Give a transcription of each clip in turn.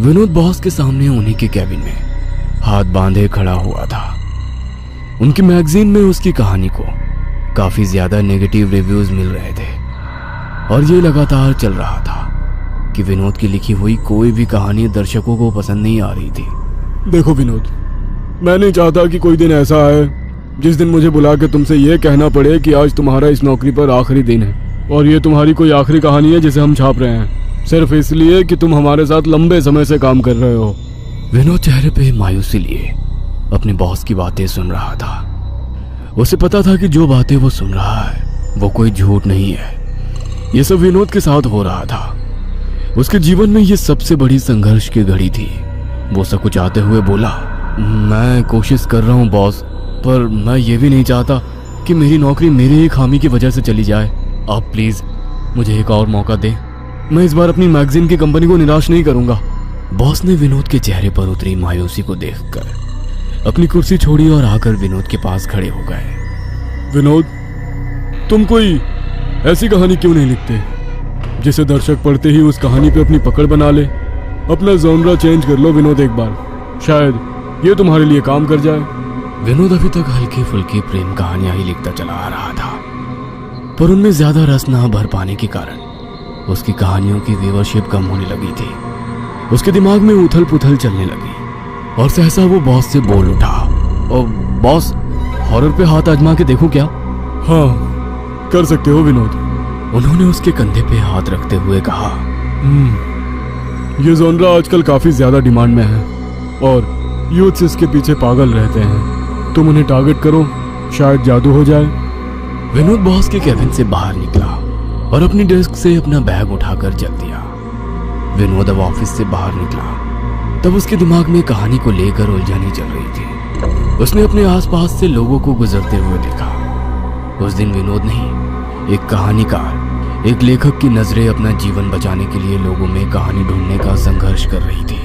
Vinod boss के सामने उन्हीं के कैबिन में हाथ बांधे खड़ा हुआ था। उनकी मैगजीन में उसकी कहानी को काफी ज्यादा नेगेटिव रिव्यूज मिल रहे थे और ये लगातार चल रहा था कि विनोद की लिखी हुई कोई भी कहानी दर्शकों को पसंद नहीं आ रही थी। देखो विनोद, मैं नहीं चाहता कि कोई दिन ऐसा आए जिस दिन मुझे बुला के तुमसे ये कहना पड़े कि आज तुम्हारा इस नौकरी पर आखिरी दिन है और ये तुम्हारी कोई आखिरी कहानी है जिसे हम छाप रहे हैं सिर्फ इसलिए कि तुम हमारे साथ लंबे समय से काम कर रहे हो। विनोद चेहरे पे मायूसी लिए अपने बॉस की बातें सुन रहा था। उसे पता था कि जो बातें वो सुन रहा है वो कोई झूठ नहीं है। ये सब विनोद के साथ हो रहा था। उसके जीवन में ये सबसे बड़ी संघर्ष की घड़ी थी। वो सकुचाते हुए बोला, मैं कोशिश कर रहा हूँ बॉस, पर मैं ये भी नहीं चाहता कि मेरी नौकरी मेरी एक खामी की वजह से चली जाए। आप प्लीज मुझे एक और मौका दें। मैं इस बार अपनी मैगजीन की कंपनी को निराश नहीं करूंगा। बॉस ने विनोद के चेहरे पर उतरी मायूसी को देखकर अपनी कुर्सी छोड़ी और आकर विनोद के पास खड़े हो गए। विनोद, तुम कोई ऐसी कहानी क्यों नहीं लिखते जिसे दर्शक पढ़ते ही उस कहानी पे अपनी पकड़ बना ले? अपना जॉनरा चेंज कर लो विनोद एक बार, शायद ये तुम्हारे लिए काम कर जाए। विनोद अभी तक हल्की फुल्की प्रेम कहानियां ही लिखता चला आ रहा था, पर उनमें ज्यादा रस ना भर पाने के कारण उसकी कहानियों की व्यूअरशिप कम होने लगी थी। उसके दिमाग में उथल पुथल चलने लगी और सहसा वो बॉस से बोल उठा, ओ बॉस, हॉरर पे हाथ आजमा के देखो क्या? हाँ, कर सकते हो विनोद। उन्होंने उसके कंधे पे हाथ रखते हुए कहा, ये जॉनरा आजकल काफी ज्यादा डिमांड में है और यूथ इसके पीछे पागल रहते हैं। तुम उन्हें टारगेट करो, शायद जादू हो जाए। विनोद बॉस के कैबिन से बाहर निकला और अपनी डेस्क से अपना बैग उठाकर चल दिया। विनोद अब ऑफिस से बाहर निकला तब उसके दिमाग में कहानी को लेकर उलझन चल रही थी। उसने अपने आसपास से लोगों को गुजरते हुए देखा। उस दिन विनोद नहीं, एक कहानीकार, एक लेखक की नजरें अपना जीवन बचाने के लिए लोगों में कहानी ढूंढने का संघर्ष कर रही थी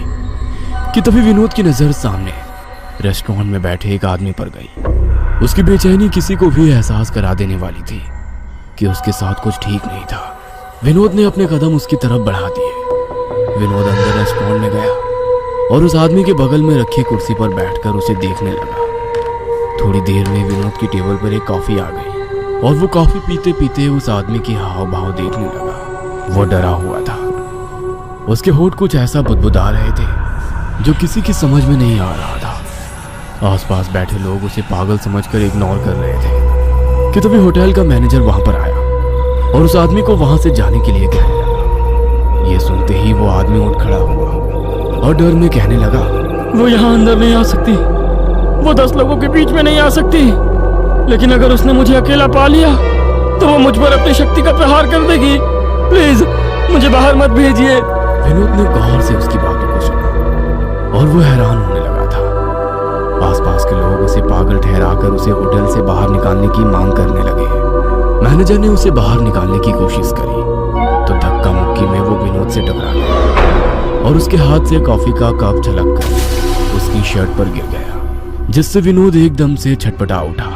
कि तभी विनोद की नजर सामने रेस्टोरेंट में बैठे एक आदमी पर गई। उसकी बेचैनी किसी को भी एहसास करा देने वाली थी कि उसके साथ कुछ ठीक नहीं था। विनोद ने अपने कदम उसकी तरफ बढ़ा दिए। विनोद अंदर रेस्टोरेंट में गया और उस आदमी के बगल में रखी कुर्सी पर बैठकर उसे देखने लगा। थोड़ी देर में विनोद की टेबल पर एक कॉफी आ गई और वो कॉफी पीते पीते उस आदमी की हाव भाव देखने लगा। वो डरा हुआ था। उसके होंठ कुछ ऐसा बुदबुदा रहे थे जो किसी की समझ में नहीं आ रहा था। आसपास बैठे लोग उसे पागल समझकर इग्नोर कर रहे थे कि तभी होटल का मैनेजर वहां पर आया और उस आदमी को वहां से जाने के लिए कहने लगा। ये सुनते ही वो आदमी उठ खड़ा हुआ और डर में कहने लगा, वो यहाँ अंदर नहीं आ सकती, वो 10 लोगों के बीच में नहीं आ सकती, लेकिन अगर उसने मुझे अकेला पा लिया तो वो मुझ पर अपनी शक्ति का प्रहार कर देगी। प्लीज मुझे बाहर मत भेजिए। विनोद ने गौर से उसकी बातों को सुना और वो हैरान होने लगा था। आसपास के लोग उसे पागल ठहराकर उसे होटल से बाहर निकालने की मांग करने लगे। मैनेजर ने उसे बाहर निकालने की कोशिश करी तो धक्का मुक्की में वो विनोद से टकरा गया और उसके हाथ से कॉफी का कप छलक कर उसकी शर्ट पर गिर गया, जिससे विनोद एकदम से छटपटा उठा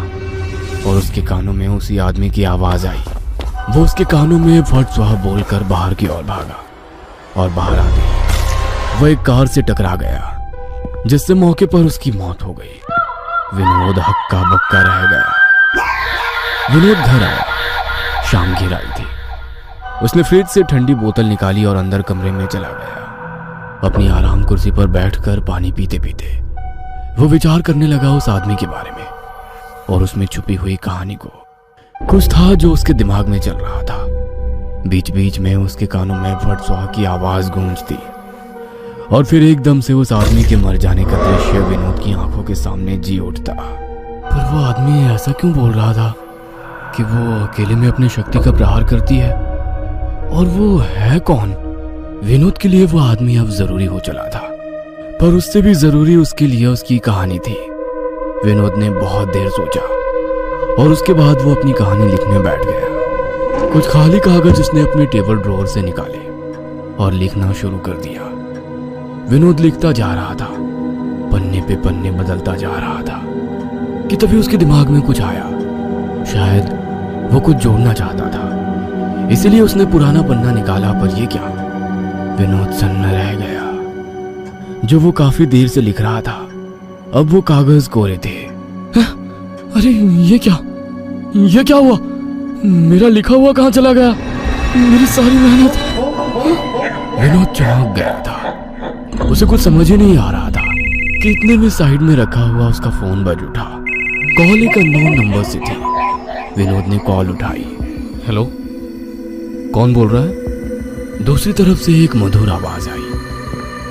और उसके कानों में उसी आदमी की आवाज आई। वो उसके कानों में फट स्वाह बोलकर बाहर की ओर भागा और बाहर आते वो एक कार से टकरा गया, जिससे मौके पर उसकी मौत हो गई। विनोद हक्का बक्का रह गया। विनोद घर आया। शाम घिर आई थी। उसने फ्रिज से ठंडी बोतल निकाली और अंदर कमरे में चला गया। अपनी आराम कुर्सी पर बैठकर पानी पीते पीते वो विचार करने लगा उस आदमी के बारे में और उसमें छुपी हुई कहानी को। कुछ था जो उसके दिमाग में चल रहा था। बीच बीच में उसके कानों में फट स्वाह की आवाज गूंजती और फिर एकदम से उस आदमी के मर जाने का दृश्य विनोद की आंखों के सामने जी उठता। पर वो आदमी ऐसा क्यों बोल रहा था कि वो अकेले में अपनी शक्ति का प्रहार करती है? और वो है कौन? विनोद के लिए वो आदमी अब जरूरी हो चला था, पर उससे भी जरूरी उसके लिए उसकी कहानी थी। विनोद ने बहुत देर सोचा और उसके बाद वो अपनी कहानी लिखने बैठ गया। कुछ खाली कागज उसने अपने टेबल ड्रॉअर से निकाले और लिखना शुरू कर दिया। विनोद लिखता जा रहा था, पन्ने पे पन्ने बदलता जा रहा था कि तभी उसके दिमाग में कुछ आया। शायद वो कुछ जोड़ना चाहता था, इसीलिए उसने पुराना पन्ना निकाला। पर ये क्या? विनोद सन्न रह गया। जो वो काफी देर से लिख रहा था अब वो कागज कोरे थे। अरे ये क्या हुआ? मेरा लिखा हुआ कहाँ चला गया? मेरी सारी मेहनत। विनोद चौंक गया था। उसे कुछ समझ ही नहीं आ रहा था कि इतने में साइड में रखा हुआ उसका फोन बज उठा। कॉल एक अननोन नंबर से थी। विनोद ने कॉल उठाई। हेलो, कौन बोल रहा है? दूसरी तरफ से एक मधुर आवाज आई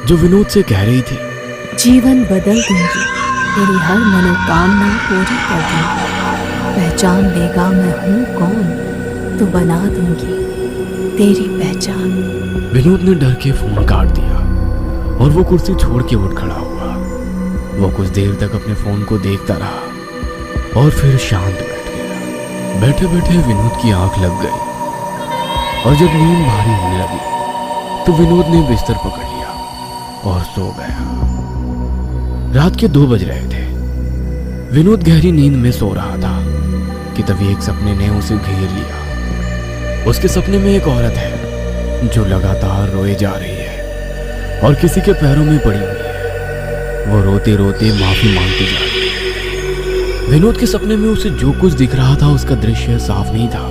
जो विनोद से कह रही थी, जीवन बदल दूंगी, तेरी हर मनोकामना पूरी कर दूंगी, पहचान लेगा मैं हूँ कौन, तो बना दूंगी तेरी पहचान। विनोद ने डर के फोन काट दिया और वो कुर्सी छोड़ के उठ खड़ा हुआ। वो कुछ देर तक अपने फोन को देखता रहा और फिर शांत बैठ गया। बैठे बैठे विनोद की आंख लग गई और जब नींद भारी होने लगी तो विनोद ने बिस्तर पकड़ लिया और सो गया। रात के 2 बज रहे थे। विनोद गहरी नींद में सो रहा था कि तभी एक सपने ने उसे घेर लिया। उसके सपने में एक औरत है जो लगातार रोए जा रही है और किसी के पैरों में पड़ी हुई है। वो रोते रोते माफी मांगती जा रही है। विनोद के सपने में उसे जो कुछ दिख रहा था उसका दृश्य साफ नहीं था,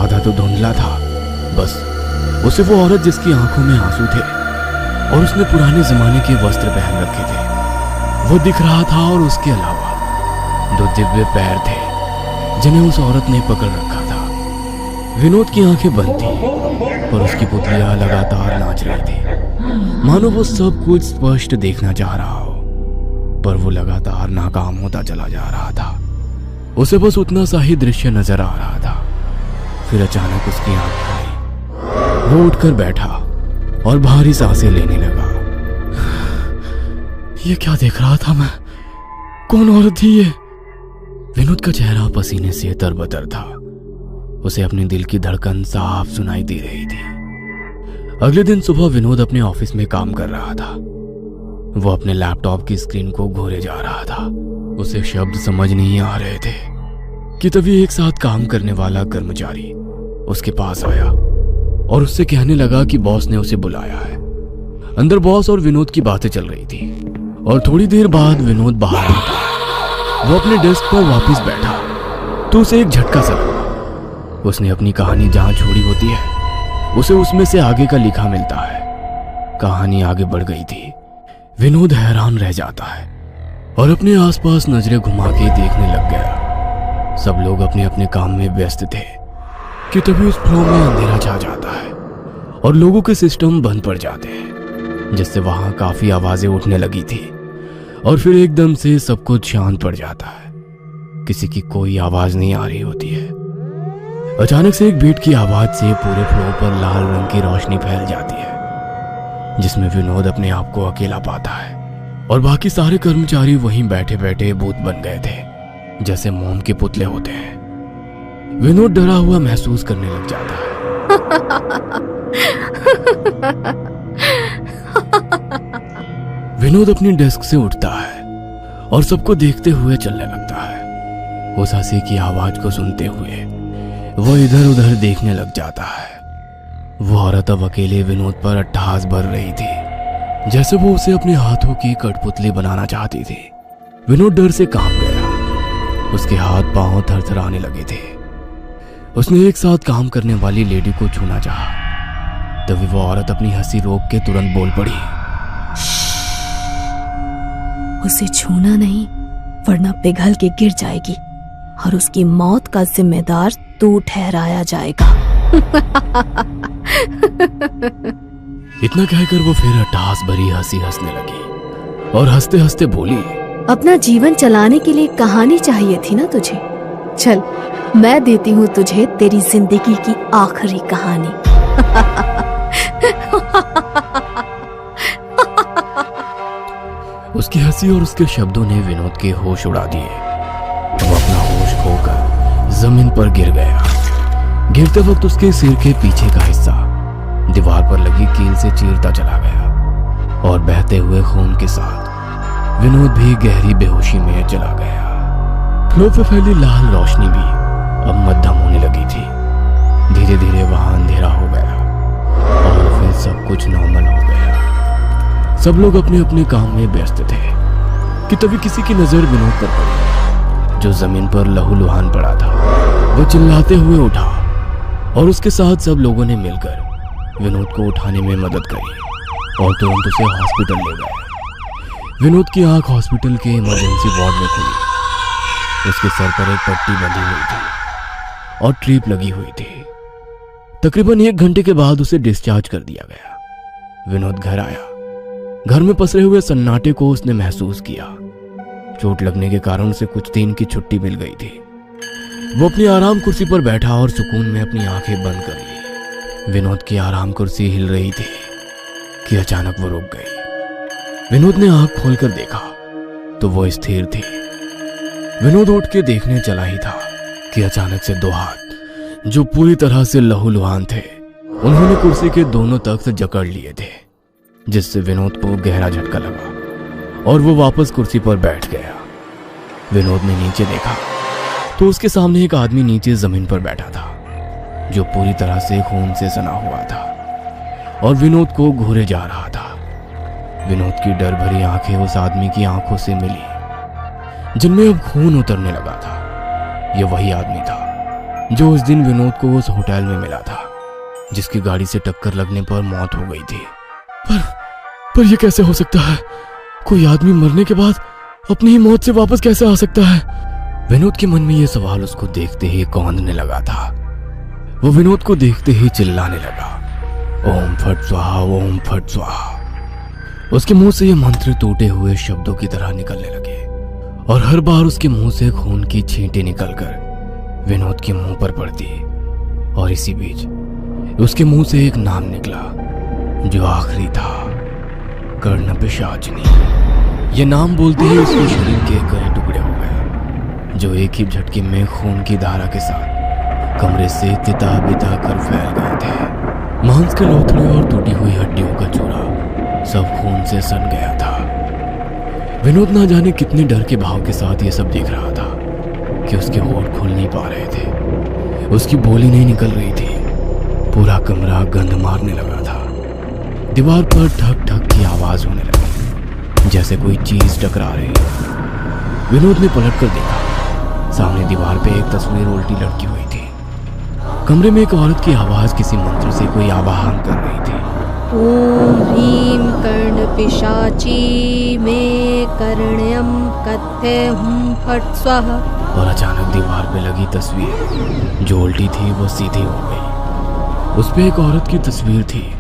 आधा तो धुंधला था। बस उसे वो औरत जिसकी आंखों में आंसू थे और उसने पुराने जमाने के वस्त्र पहन रखे थे वो दिख रहा था, और उसके अलावा 2 दिव्य पैर थे जिन्हें उस औरत ने पकड़ रखा था। विनोद की आंखें बंद थी और उसकी पुतलियां लगातार नाच रही थी, मानो वो सब कुछ स्पष्ट देखना चाह रहा हो, पर वो लगातार नाकाम होता चला जा रहा था। उसे बस उतना सा ही दृश्य नजर आ रहा था। फिर अचानक उसकी आंख खुली। वो उठकर बैठा और भारी सांसें लेने लगा। ये क्या देख रहा था मैं? कौन औरत थी ये? विनोद का चेहरा पसीने से तरबतर था। उसे अपने दिल की धड़कन साफ सुनाई दे रही थी। अगले दिन सुबह विनोद अपने ऑफिस में काम कर रहा था। वो अपने लैपटॉप की स्क्रीन को घोरे जा रहा था। उसे शब्द समझ नहीं आ रहे थे कि तभी एक साथ काम करने वाला कर्मचारी उसके पास आया और उससे कहने लगा कि बॉस ने उसे बुलाया है। अंदर बॉस और विनोद की बातें चल रही थी और थोड़ी देर बाद विनोद बाहर निकला। वो अपने डेस्क पर वापस बैठा तो उसे एक झटका सा लगा। उसने अपनी कहानी जहां छोड़ी होती है उसे उसमें से आगे का लिखा मिलता है। कहानी आगे बढ़ गई थी। विनोद हैरान रह जाता है और अपने आसपास नजरें घुमा के देखने लग गया। सब लोग अपने अपने काम में व्यस्त थे कि तभी उस फ्लो में अंधेरा छा जाता है और लोगों के सिस्टम बंद पड़ जाते हैं, जिससे वहां काफी आवाजें उठने लगी थी और फिर एकदम से सब कुछ शांत पड़ जाता है। किसी की कोई आवाज नहीं आ रही होती है। अचानक से एक बीट की आवाज से पूरे फ्लोर पर लाल रंग की रोशनी फैल जाती है, जिसमें विनोद अपने आप को अकेला पाता है और बाकी सारे कर्मचारी वहीं बैठे बैठे भूत बन गए थे, जैसे मोम के पुतले होते हैं। विनोद डरा हुआ महसूस करने लग जाता है। विनोद अपनी डेस्क से उठता है और सबको देखते हुए चलने लगता है। उस हंसी की आवाज को सुनते हुए वो इधर उधर देखने लग जाता है। वो औरत अब अकेले विनोद पर अट्टहास भर रही थी, जैसे वो उसे अपने हाथों की कठपुतली बनाना चाहती थी। विनोद डर से कांप गया। उसके हाथ पांव थरथराने लगे थे। उसने एक साथ काम करने वाली लेडी को छूना चाहा, तभी वो औरत अपनी हंसी रोक के तुरंत बोल पड़ी, उसे छूना नहीं वरना पिघल के गिर जाएगी और उसकी मौत का जिम्मेदार तू ठहराया जाएगा। इतना कहकर वो फिर अट्टहास भरी हंसी हंसने लगी और हंसते हंसते बोली, अपना जीवन चलाने के लिए कहानी चाहिए थी ना तुझे। चल मैं देती हूँ तुझे तेरी जिंदगी की आखिरी कहानी। उसकी हंसी और उसके शब्दों ने विनोद के होश उड़ा दिए। वो अपना होश खोकर जमीन पर गिर गया। गिरते वक्त उसके सिर के पीछे का हिस्सा दीवार पर लगी कील से चीरता चला गया और बहते हुए खून के साथ विनोद भी गहरी बेहोशी में चला गया। फ्लोर पे फैली लाल रोशनी भी अब मध्यम होने लगी थी। धीरे धीरे वहां अंधेरा हो गया और फिर सब कुछ नॉर्मल हो गया। सब लोग अपने अपने काम में व्यस्त थे कि तभी किसी की नजर विनोद पर पड़ी, जो जमीन पर लहूलुहान पड़ा था। वो चिल्लाते हुए उठा और उसके साथ सब लोगों ने मिलकर विनोद को उठाने में मदद करी और तुरंत उसे हॉस्पिटल ले गए। विनोद की आंख हॉस्पिटल के इमरजेंसी वार्ड में खुली। उसके सर पर एक पट्टी बंधी हुई थी और ट्रीप लगी हुई थी। तकरीबन 1 घंटे के बाद उसे डिस्चार्ज कर दिया गया। विनोद घर आया। घर में पसरे हुए सन्नाटे को उसने महसूस किया। चोट लगने के कारण उसे कुछ दिन की छुट्टी मिल गई थी। वो अपनी आराम कुर्सी पर बैठा और सुकून में अपनी आंखें बंद कर ली। विनोद की आराम कुर्सी हिल रही थी कि अचानक वो रुक गई। विनोद ने आंख खोलकर देखा तो वो स्थिर थी। विनोद उठ के देखने चला ही था कि अचानक से 2 हाथ जो पूरी तरह से लहूलुहान थे, उन्होंने कुर्सी के दोनों तख्त जकड़ लिए थे, जिससे विनोद को गहरा झटका लगा और वो वापस कुर्सी पर बैठ गया। विनोद ने नीचे देखा तो उसके सामने एक आदमी नीचे जमीन पर बैठा था, जो पूरी तरह से खून से सना हुआ था और विनोद को घूरे जा रहा था। विनोद की डर भरी आंखें उस आदमी की आंखों से मिली, जिनमें अब खून उतरने लगा था। यह वही आदमी था जो उस दिन विनोद को उस होटल में मिला था, जिसकी गाड़ी से टक्कर लगने पर मौत हो गई थी। पर यह कैसे हो सकता है? कोई आदमी मरने के बाद अपनी ही मौत से वापस कैसे आ सकता है? विनोद के मन में यह सवाल उसको देखते ही कौंधने लगा था। वो विनोद को देखते ही चिल्लाने लगा, ओम फट स्वाहा, ओम फट स्वाहा। उसके मुंह से ये मंत्र टूटे हुए शब्दों की तरह निकलने लगे और हर बार उसके मुंह से खून की छींटें निकलकर विनोद के मुंह पर पड़ती। और इसी बीच उसके मुंह से एक नाम निकला जो आखिरी था, कर्ण पिशाचिनी। ये नाम बोलते ही उसके शरीर के कई टुकड़े हो गए, जो एक ही झटके में खून की धारा के साथ कमरे से तिता बिता कर फैल गए थे। मांस के लोथड़े और टूटी हुई हड्डियों का चूरा सब खून से सन गया था। विनोद ना जाने कितने डर के भाव के साथ ये सब देख रहा था कि उसके होंठ खुल नहीं पा रहे थे, उसकी बोली नहीं निकल रही थी। पूरा कमरा गंध मारने लगा था। दीवार पर ठक ठक की आवाज होने लगी, जैसे कोई चीज टकरा रही है। विनोद ने पलट कर देखा, सामने दीवार पे एक तस्वीर उल्टी लटकी हुई थी। कमरे में एक औरत की आवाज किसी मंत्र से कोई आवाहन कर रही थी। ओम ह्रीं कर्ण पिशाची मे कर्ण्यम कथे हुम फट स्वाहा। और अचानक दीवार पे लगी तस्वीर जो उल्टी थी वो सीधी हो गई। उस पे एक औरत की तस्वीर थी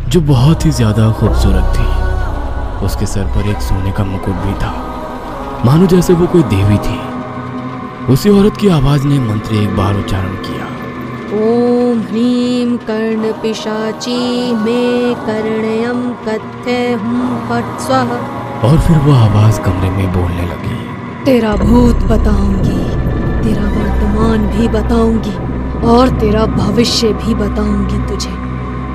जो बहुत ही ज्यादा खूबसूरत थी। उसके सर पर एक सोने का मुकुट भी था, मानो जैसे वो कोई देवी थी। उसी औरत की आवाज ने मंत्र एक बार उच्चारण किया, ओम ह्रीं कर्ण पिशाची मे कर्ण्यम कथे हुम फट स्वाहा। और फिर वो आवाज कमरे में बोलने लगी, तेरा भूत बताऊंगी, तेरा वर्तमान भी बताऊंगी और तेरा भविष्य भी बताऊंगी तुझे।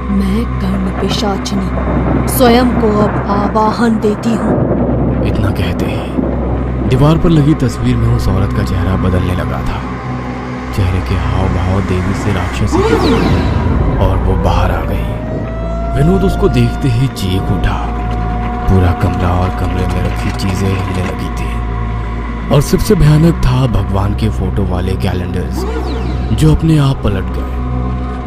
मैं कर्ण पिशाचिनी स्वयं को अब आवाहन देती हूँ। इतना कहते ही दीवार पर लगी तस्वीर में उस औरत का चेहरा बदलने लगा था। चेहरे के हाव भाव देवी से राक्षसी के बदले और वो बाहर आ गई। विनोद उसको देखते ही चीख उठा। पूरा कमरा और कमरे में रखी चीजें हिलने लगी थी। और सबसे भयानक था भगवान के फोटो वाले कैलेंडर्स, जो अपने आप पलट गए,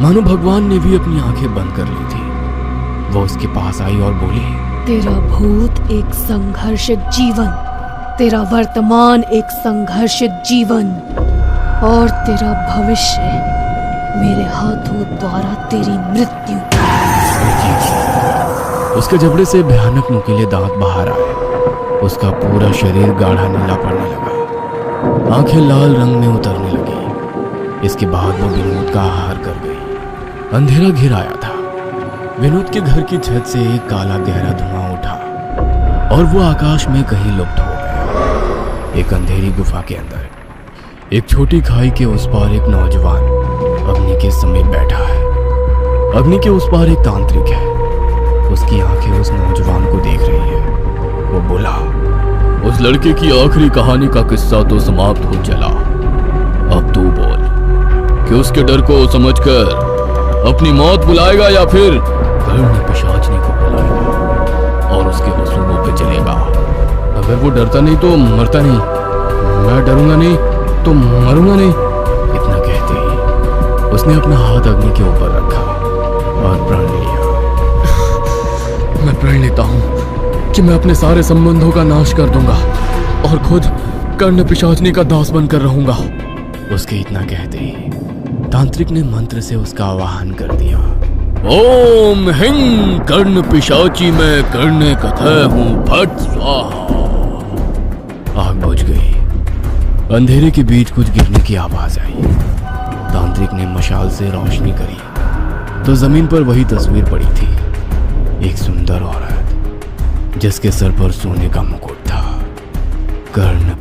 मानो भगवान ने भी अपनी आंखें बंद कर ली थी। वो उसके पास आई और बोली, तेरा भूत एक संघर्षित जीवन, तेरा वर्तमान एक संघर्षित जीवन और तेरा भविष्य मेरे हाथों द्वारा तेरी मृत्यु। उसके जबड़े से भयानक नुकीले दांत बाहर आए। उसका पूरा शरीर गाढ़ा नीला पड़ने लगा, आंखें लाल रंग में उतरने लगी। इसके बाद वो विनोद का आहार कर गई। अंधेरा घिर आया था। विनोद के घर की छत से एक काला गहरा धुआं उठा और वो आकाश में कहीं लुप्त हो गया। एक अंधेरी गुफा के अंदर एक छोटी खाई के उस पार एक नौजवान अग्नि के समीप बैठा है। अग्नि के उस पार एक तांत्रिक है। उसकी आंखें उस नौजवान को देख रही है। वो बोला, उस लड़के की आखिरी कहानी का किस्सा तो समाप्त हो चला। अब तू बोल कि उसके डर को समझकर अपनी मौत बुलाएगा या फिर कर्ण पिशाचिनी को बुलाएगा और उसके अगर वो डरता नहीं तो मरता नहीं, मैं डरूंगा नहीं तो मरूंगा नहीं। इतना कहते ही उसने अपना हाथ अग्नि के ऊपर रखा और प्रण लिया। मैं प्रण लेता हूँ कि मैं अपने सारे संबंधों का नाश कर दूंगा और खुद कर्ण पिशाचनी का दास बनकर रहूंगा। उसके इतना कहते ही तांत्रिक ने मंत्र से उसका आवाहन कर दिया। ओम हिंग कर्ण पिशाची में कर्ण कथय हूँ फट स्वाहा। आग बुझ गई। अंधेरे के बीच कुछ गिरने की आवाज आई। तांत्रिक ने मशाल से रोशनी करी तो जमीन पर वही तस्वीर पड़ी थी, एक सुंदर औरत जिसके सर पर सोने का मुकुट था। कर्ण